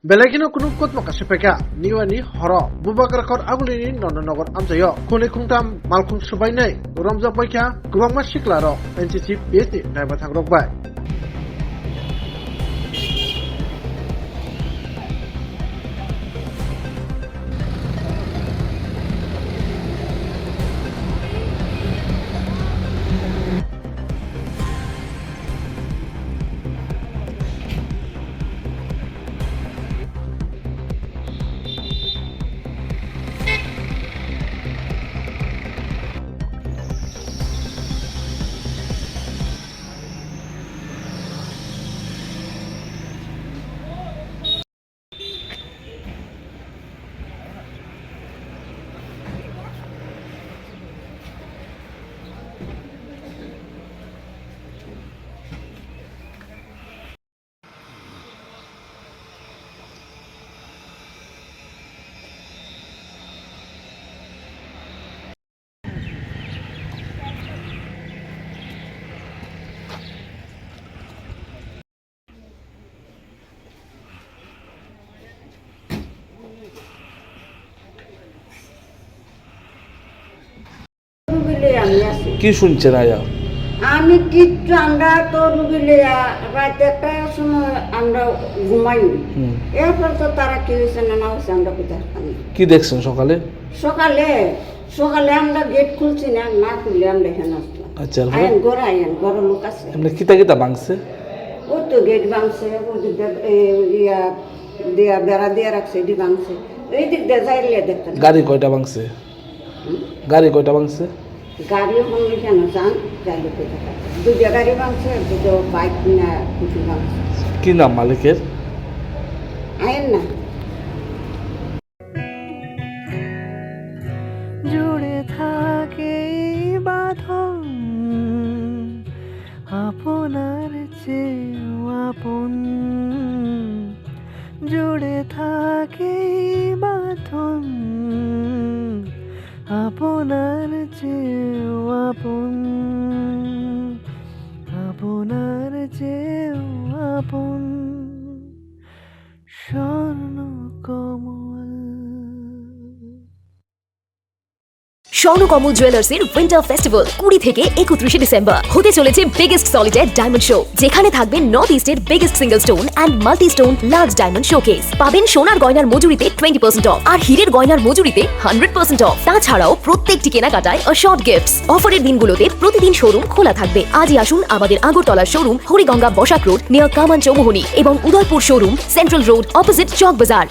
Belakino kunung kot makasipeka Yearni Horo Bubakrakor agulini Nandan amjayo kuni kungtam Malkhung Swbaiwi Romjakha Kwbangma Siklarok NCC PhD naiba thangrokbai কি শুনছেন আয়া? আমি কিচ্ছু আমরা তো রুগী লিয়া রাত একটা সময় আমরা ঘুমাইনি এরপর তো তারা কি হয়েছে না হয়েছে আমরা কোথায় জানি। কি দেখছেন সকালে? সকালে আমরা গেট খুলছি না খুললে আমরা এখানে আসলাম। আচ্ছা, আইন ঘর লোক আছে এমনি কিতা ভাঙছে? ওই তো গেট ভাঙছে ইয়া দিয়া বেড়া দিয়ে রাখছে এটি ভাঙছে এই দিক দিয়ে যাইলে দেখতেন। গাড়ি কয়টা ভাঙছে? গাড়ি ভাঙলে কেন যান যাইলে কোথায় দুটো গাড়ি ভাঙছে দুটো বাইক না কিছু ভাঙছে। কি নাম মালিকের? আইন না জুড়ে থাকে বাঁধন আপনার চেয়েও আপন, জুড়ে থাকে বাঁধন আপনার চেয়েও আপন, আপনার চেয়েও আপন স্বর্ণ কমল। স্বর্ণকমল জুয়েলার্সের উইন্টার ফেস্টিভ্যাল 20 থেকে 31 ডিসেম্বর হতে চলেছে বিগেস্ট সলিটার ডায়মন্ড শো, যেখানে থাকবে নর্থ ইস্টের biggest single stone and multi stone large diamond showcase. পাবেন সোনার গয়নার মজুরিতে 20% অফ আর হীরের গয়নার মজুরিতে 100% অফ। তাছাড়াও প্রত্যেকটি কেনাকাটায় শর্ট গিফটস। অফারের দিনগুলোতে প্রতিদিন শোরুম খোলা থাকবে। আজই আসুন আমাদের আগরতলার showroom Hariganga Basak road near Kaman Chowmuhani এবং Udaipur showroom central road opposite Chowk বাজার।